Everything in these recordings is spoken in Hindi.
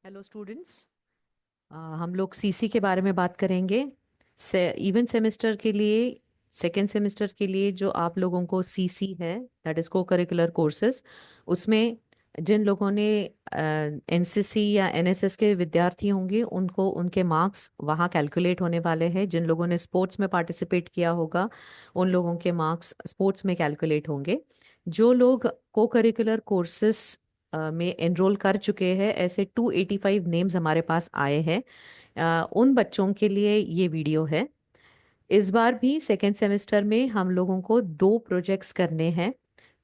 Hello students. हम लोग सीसी के बारे में बात करेंगे। इवन सेमेस्टर के लिए, सेकेंड सेमेस्टर के लिए जो आप लोगों को सीसी है, दैट इज को करिकुलर कोर्सेज, उसमें जिन लोगों ने एनसीसी या एनएसएस के विद्यार्थी होंगे उनको उनके मार्क्स वहाँ कैलकुलेट होने वाले हैं। जिन लोगों ने स्पोर्ट्स में पार्टिसिपेट किया होगा उन लोगों के मार्क्स स्पोर्ट्स में कैलकुलेट होंगे। जो लोग को करिकुलर कोर्सेज में एनरोल कर चुके हैं, ऐसे 285 नेम्स हमारे पास आए हैं। उन बच्चों के लिए ये वीडियो है। इस बार भी सेकेंड सेमेस्टर में हम लोगों को दो प्रोजेक्ट्स करने हैं,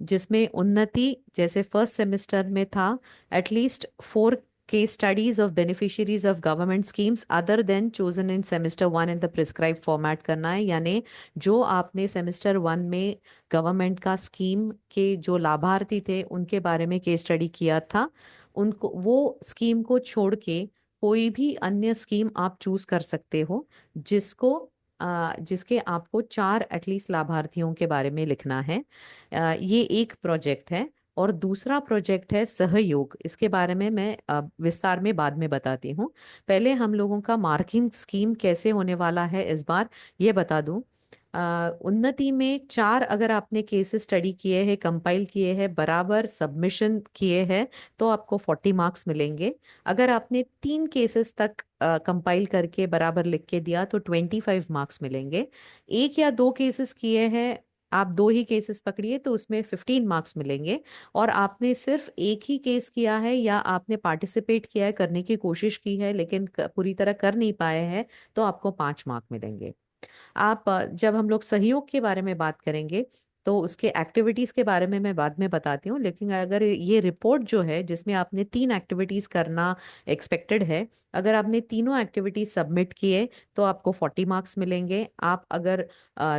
जिसमें उन्नति जैसे फर्स्ट सेमेस्टर में था, at least 4 case studies of beneficiaries of government schemes other than chosen in semester 1 in the prescribed format करना है। यानी जो आपने सेमेस्टर 1 में गवर्नमेंट का स्कीम के जो लाभार्थी थे उनके बारे में केस स्टडी किया था, उनको वो स्कीम को छोड़ के कोई भी अन्य स्कीम आप चूज कर सकते हो, जिसको जिसके आपको 4 एटलीस्ट लाभार्थियों के बारे में लिखना है। ये एक प्रोजेक्ट है। और दूसरा प्रोजेक्ट है सहयोग। इसके बारे में मैं विस्तार में बाद में बताती हूँ। पहले हम लोगों का मार्किंग स्कीम कैसे होने वाला है इस बार ये बता दूं। उन्नति में 4 अगर आपने केसेस स्टडी किए हैं, कंपाइल किए हैं, बराबर सबमिशन किए हैं, तो आपको 40 मार्क्स मिलेंगे। अगर आपने 3 केसेस तक कंपाइल करके बराबर लिख के दिया तो 25 मार्क्स मिलेंगे। एक या दो केसेस किए हैं, आप 2 ही केसेस पकड़िए तो उसमें 15 मार्क्स मिलेंगे। और आपने सिर्फ एक ही केस किया है या आपने पार्टिसिपेट किया है, करने की कोशिश की है लेकिन पूरी तरह कर नहीं पाए हैं, तो आपको 5 मार्क मिलेंगे। आप जब हम लोग सहयोग के बारे में बात करेंगे तो उसके एक्टिविटीज के बारे में मैं बाद में बताती हूँ। लेकिन अगर ये रिपोर्ट जो है जिसमें आपने 3 एक्टिविटीज करना एक्सपेक्टेड है, अगर आपने तीनों एक्टिविटीज सबमिट किए तो आपको 40 मार्क्स मिलेंगे। आप अगर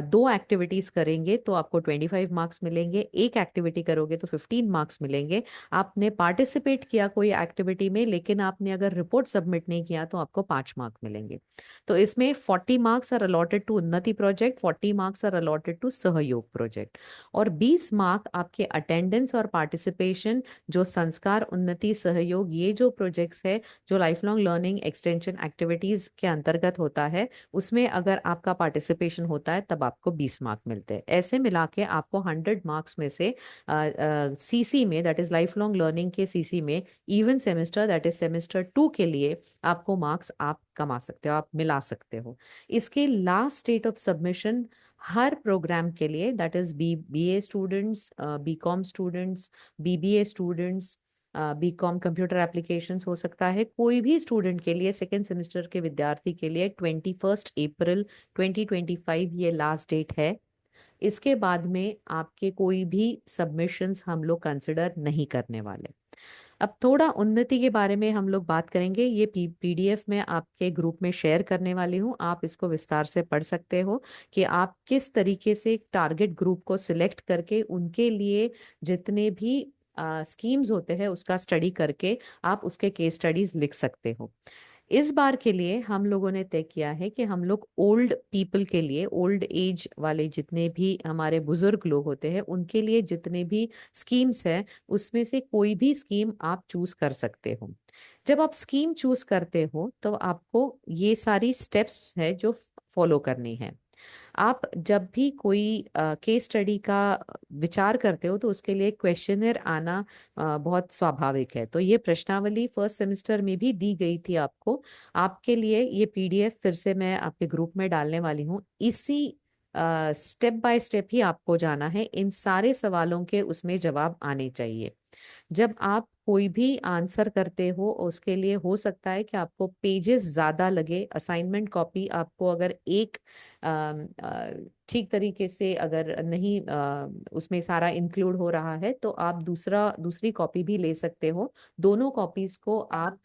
2 एक्टिविटीज करेंगे तो आपको 25 मार्क्स मिलेंगे। एक एक्टिविटी करोगे तो 15 मार्क्स मिलेंगे। आपने पार्टिसिपेट किया कोई एक्टिविटी में लेकिन आपने अगर रिपोर्ट सबमिट नहीं किया तो आपको 5 मार्क मिलेंगे। तो इसमें 40 marks are allotted to Unnati project, 40 marks are allotted to Sahyog project, और 20 मार्क आपके अटेंडेंस और पार्टिसिपेशन जो संस्कार उन्नति सहयोग ये जो प्रोजेक्ट्स है जो life long learning extension activities के अंतर्गत होता है, उसमें अगर आपका पार्टिसिपेशन होता है तब आपको 20 मार्क मिलते हैं। ऐसे मिला के आपको 100 मार्क्स में से सीसी में, that is life long learning के सीसी में, even semester that is semester 2 के लिए आपको मार्क्स आप कमा सकते हो, आप मिला सकते हो। इसके लास्ट डेट ऑफ सबमिशन हर प्रोग्राम के लिए, that is BA students, BCom students, BBA students, BCom computer applications हो सकता है, कोई भी स्टूडेंट के लिए, सेकेंड सेमेस्टर के विद्यार्थी के लिए 21 अप्रैल 2025 ये लास्ट डेट है। इसके बाद में आपके कोई भी सबमिशंस हम लोग कंसिडर नहीं करने वाले। अब थोड़ा उन्नति के बारे में हम लोग बात करेंगे। ये पीडीएफ में आपके ग्रुप में शेयर करने वाली हूँ, आप इसको विस्तार से पढ़ सकते हो कि आप किस तरीके से टारगेट ग्रुप को सिलेक्ट करके उनके लिए जितने भी स्कीम्स होते हैं उसका स्टडी करके आप उसके केस स्टडीज लिख सकते हो। इस बार के लिए हम लोगों ने तय किया है कि हम लोग ओल्ड पीपल के लिए, ओल्ड एज वाले जितने भी हमारे बुजुर्ग लोग होते हैं उनके लिए जितने भी स्कीम्स है उसमें से कोई भी स्कीम आप चूज कर सकते हो। जब आप स्कीम चूज करते हो तो आपको ये सारी स्टेप्स है जो फॉलो करनी है। आप जब भी कोई केस स्टडी का विचार करते हो तो उसके लिए क्वेश्चनर आना बहुत स्वाभाविक है। तो ये प्रश्नावली फर्स्ट सेमेस्टर में भी दी गई थी आपको। आपके लिए ये पीडीएफ फिर से मैं आपके ग्रुप में डालने वाली हूँ। इसी स्टेप बाय स्टेप ही आपको जाना है, इन सारे सवालों के उसमें जवाब आने चाहिए। जब आप कोई भी आंसर करते हो उसके लिए हो सकता है कि आपको पेजेस ज्यादा लगे। असाइनमेंट कॉपी आपको अगर एक ठीक तरीके से अगर नहीं उसमें सारा इंक्लूड हो रहा है तो आप दूसरी कॉपी भी ले सकते हो। दोनों कॉपीज को आप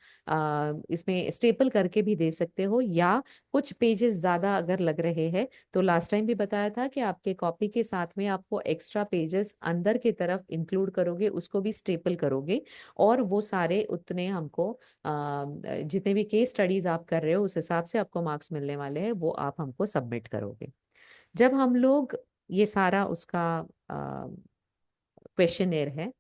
इसमें स्टेपल करके भी दे सकते हो, या कुछ पेजेस ज्यादा अगर लग रहे हैं तो लास्ट टाइम भी बताया था कि आपके कॉपी के साथ में आप वो एक्स्ट्रा पेजेस अंदर की तरफ इंक्लूड करोगे, उसको भी स्टेपल करोगे, और वो सारे उतने हमको जितने भी केस स्टडीज आप कर रहे हो उस हिसाब से आपको मार्क्स मिलने वाले हैं, वो आप हमको सबमिट करोगे। जब हम लोग ये सारा उसका क्वेश्चनेयर है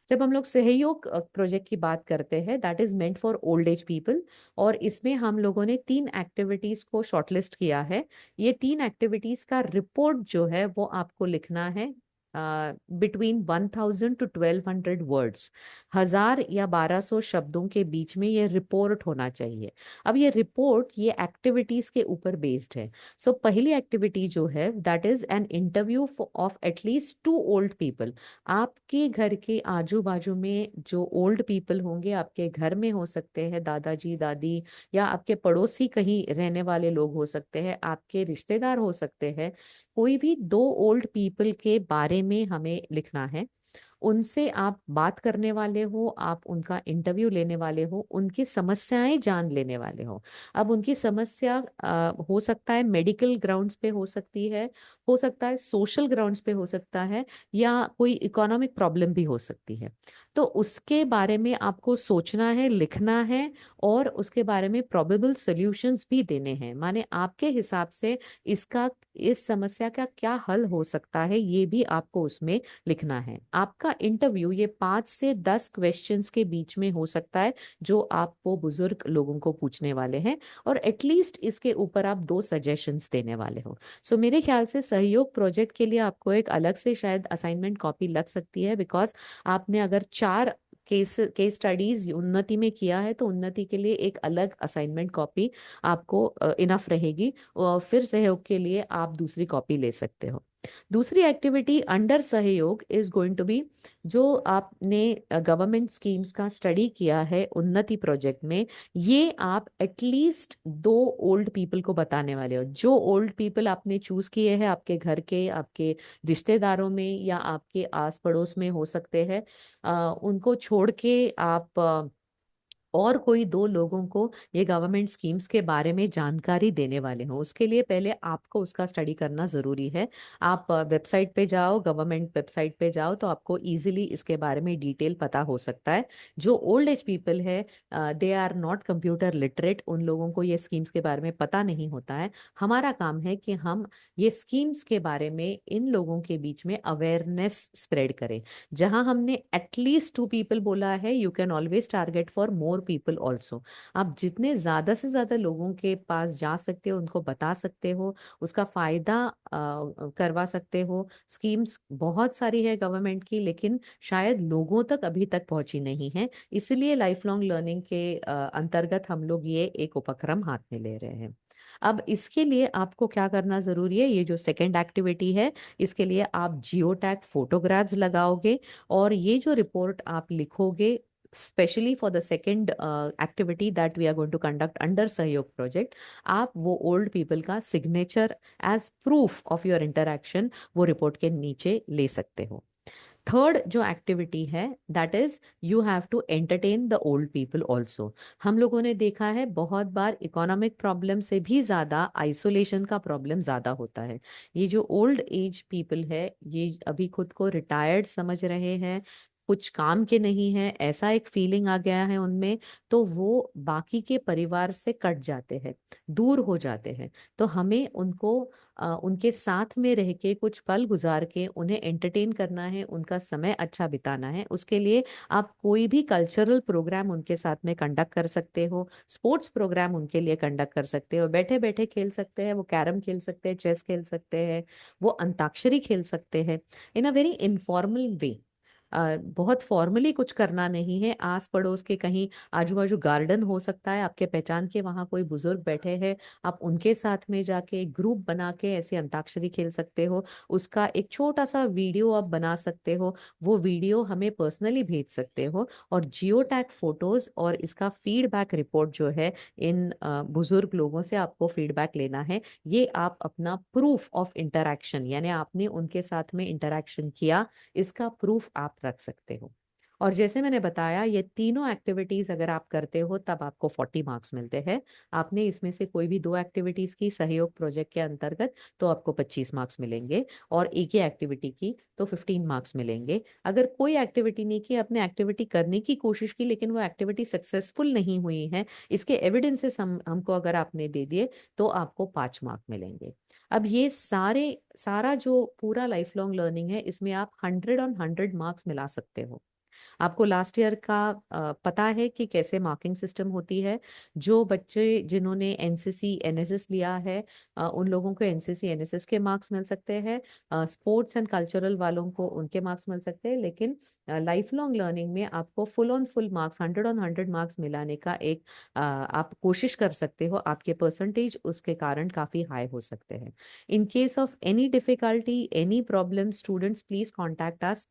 जब हम लोग सहयोग प्रोजेक्ट की बात करते हैं, that is meant for old age people, और इसमें हम लोगों ने 3 एक्टिविटीज को शॉर्टलिस्ट किया है। ये 3 एक्टिविटीज का रिपोर्ट जो है वो आपको लिखना है बिटवीन 1000 to 1200 वर्ड्स, 1000 या 1200 शब्दों के बीच में ये रिपोर्ट होना चाहिए। अब ये रिपोर्ट ये एक्टिविटीज के ऊपर बेस्ड है। सो पहली एक्टिविटी जो है that is an interview of at least 2 old people. आपके घर के आजू बाजू में जो ओल्ड पीपल होंगे, आपके घर में हो सकते हैं दादाजी दादी, या आपके पड़ोसी कहीं रहने वाले लोग हो सकते हैं, आपके रिश्तेदार हो सकते हैं, कोई भी 2 ओल्ड पीपल के बारे में हमें लिखना है। उनसे आप बात करने वाले हो, आप उनका इंटरव्यू लेने वाले हो, उनकी समस्याएं जान लेने वाले हो। अब उनकी समस्या हो सकता है मेडिकल ग्राउंड्स पे हो सकता है सोशल ग्राउंड्स पे हो सकता है, या कोई इकोनॉमिक प्रॉब्लम भी हो सकती है। तो उसके बारे में आपको सोचना है, लिखना है, और उसके बारे में प्रोबेबल सॉल्यूशंस भी देने हैं। माने आपके हिसाब से इसका इस समस्या का क्या हल हो सकता है, ये भी आपको उसमें लिखना है। आपका इंटरव्यू ये 5 से 10 क्वेश्चंस के बीच में हो सकता है, जो आप वो बुजुर्ग लोगों को पूछने वाले हैं, और एटलीस्ट इसके ऊपर आप 2 सजेशंस देने वाले हो। सो मेरे ख्याल से सहयोग प्रोजेक्ट के लिए आपको एक अलग से शायद असाइनमेंट कॉपी लग सकती है, बिकॉज आपने अगर 4 केस स्टडीज उन्नति में किया है, तो उन्नति के लिए एक अलग असाइनमेंट कॉपी आपको इनफ रहेगी, और फिर सहयोग के लिए आप दूसरी कॉपी ले सकते हो। दूसरी एक्टिविटी अंडर सहयोग इज गोइंग टू बी, जो आपने गवर्नमेंट स्कीम्स का स्टडी किया है उन्नति प्रोजेक्ट में, ये आप एटलीस्ट 2 ओल्ड पीपल को बताने वाले हो। जो ओल्ड पीपल आपने चूज किए हैं आपके घर के, आपके रिश्तेदारों में, या आपके आस पड़ोस में हो सकते हैं, उनको छोड़ के आप और कोई 2 लोगों को ये गवर्नमेंट स्कीम्स के बारे में जानकारी देने वाले हो। उसके लिए पहले आपको उसका स्टडी करना जरूरी है। आप वेबसाइट पे जाओ, गवर्नमेंट वेबसाइट पे जाओ, तो आपको इजीली इसके बारे में डिटेल पता हो सकता है। जो ओल्ड एज पीपल है, they are not computer literate, उन लोगों को ये स्कीम्स के बारे में पता नहीं होता है। हमारा काम है कि हम ये स्कीम्स के बारे में इन लोगों के बीच में अवेयरनेस स्प्रेड करें। जहां हमने एटलीस्ट 2 पीपल बोला है, you can always target for more people also. आप जितने ज्यादा से ज्यादा लोगों के पास जा सकते हो, उनको बता सकते हो, उसका फायदा करवा सकते हो। स्कीम्स बहुत सारी है गवर्नमेंट की, लेकिन शायद लोगों तक अभी तक पहुंची नहीं है। इसलिए लाइफ लॉन्ग लर्निंग के अंतर्गत हम लोग ये एक उपक्रम हाथ में ले रहे हैं। अब इसके लिए आपको क्या करना जरूरी है, ये जो सेकेंड एक्टिविटी है, इसके लिए आप जियो टैग फोटोग्राफ्स लगाओगे, और ये जो रिपोर्ट आप लिखोगे specially for the second activity that we are going to conduct under Sahyog project, आप वो ओल्ड पीपल का signature as proof of your interaction वो रिपोर्ट के नीचे ले सकते हो। थर्ड जो एक्टिविटी है that is you have to entertain the old people also. हम लोगों ने देखा है बहुत बार इकोनॉमिक प्रॉब्लम से भी ज्यादा आइसोलेशन का प्रॉब्लम ज्यादा होता है। ये जो ओल्ड एज पीपल है, ये अभी खुद को रिटायर्ड समझ रहे हैं, कुछ काम के नहीं है, ऐसा एक फीलिंग आ गया है उनमें, तो वो बाकी के परिवार से कट जाते हैं, दूर हो जाते हैं। तो हमें उनको उनके साथ में रह के कुछ पल गुजार के उन्हें एंटरटेन करना है, उनका समय अच्छा बिताना है। उसके लिए आप कोई भी कल्चरल प्रोग्राम उनके साथ में कंडक्ट कर सकते हो, स्पोर्ट्स प्रोग्राम उनके लिए कंडक्ट कर सकते हो, बैठे बैठे खेल सकते हैं, वो कैरम खेल सकते हैं, चेस खेल सकते हैं, वो अंताक्षरी खेल सकते हैं, इन अ वेरी इनफॉर्मल वे। बहुत फॉर्मली कुछ करना नहीं है। आस पड़ोस के कहीं आजू बाजू गार्डन हो सकता है, आपके पहचान के वहां कोई बुजुर्ग बैठे हैं, आप उनके साथ में जाके एक ग्रुप बना के ऐसे अंताक्षरी खेल सकते हो। उसका एक छोटा सा वीडियो आप बना सकते हो, वो वीडियो हमें पर्सनली भेज सकते हो, और जियो टैग फोटोज और इसका फीडबैक रिपोर्ट जो है, इन बुजुर्ग लोगों से आपको फीडबैक लेना है। ये आप अपना प्रूफ ऑफ इंटरैक्शन, यानी आपने उनके साथ में इंटरैक्शन किया, इसका प्रूफ आप रख सकते हो। और जैसे मैंने बताया, ये तीनों एक्टिविटीज अगर आप करते हो तब आपको 40 मार्क्स मिलते हैं। आपने इसमें से कोई भी 2 एक्टिविटीज की सहयोग प्रोजेक्ट के अंतर्गत, तो आपको 25 मार्क्स मिलेंगे, और एक ही एक्टिविटी की तो 15 मार्क्स मिलेंगे। अगर कोई एक्टिविटी नहीं की, आपने एक्टिविटी करने की कोशिश की लेकिन वो एक्टिविटी सक्सेसफुल नहीं हुई है, इसके एविडेंसेस हमको अगर आपने दे दिए, तो आपको 5 मार्क मिलेंगे। अब ये सारा जो पूरा लाइफ लॉन्ग लर्निंग है, इसमें आप 100 ऑन 100 मार्क्स मिला सकते हो। आपको लास्ट ईयर का पता है कि कैसे मार्किंग सिस्टम होती है? जो बच्चे जिन्होंने एनसीसी एनएसएस लिया है, उन लोगों को एनसीसी एनएसएस के मार्क्स मिल सकते हैं, स्पोर्ट्स एंड कल्चरल वालों को उनके मार्क्स मिल सकते हैं, लेकिन लाइफ लॉन्ग लर्निंग में आपको full on full marks 100 on 100 marks मिलाने का एक आप कोशिश कर सकते हो। आपके परसेंटेज उसके कारण काफी हाई हो सकते हैं। In case of any difficulty, any problem, students, please contact us.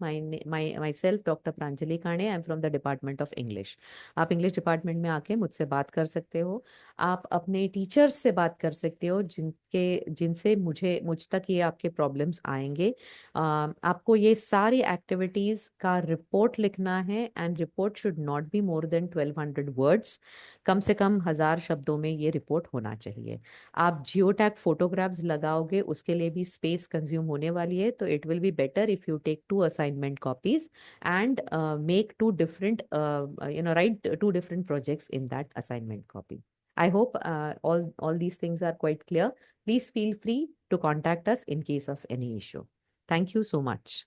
Myself, Dr. Pranjali Kane. I'm from the Department of English. आप इंग्लिश डिपार्टमेंट में आके मुझसे बात कर सकते हो। आप अपने टीचर्स से बात कर सकते हो जिनसे मुझ तक ये आपके प्रॉब्लम्स आएंगे। आपको ये सारी एक्टिविटीज का रिपोर्ट लिखना है, and report should not be more than 1200 words. कम से कम 1000 शब्दों में ये रिपोर्ट होना चाहिए। आप जियो टैग फोटोग्राफ्स लगाओगे, उसके लिए भी स्पेस कंज्यूम होने वाली है, तो it will be better if you take 2 assignment copies and make 2 different write 2 different projects in that assignment copy. I hope all these things are quite clear. Please feel free to contact us in case of any issue. Thank you so much.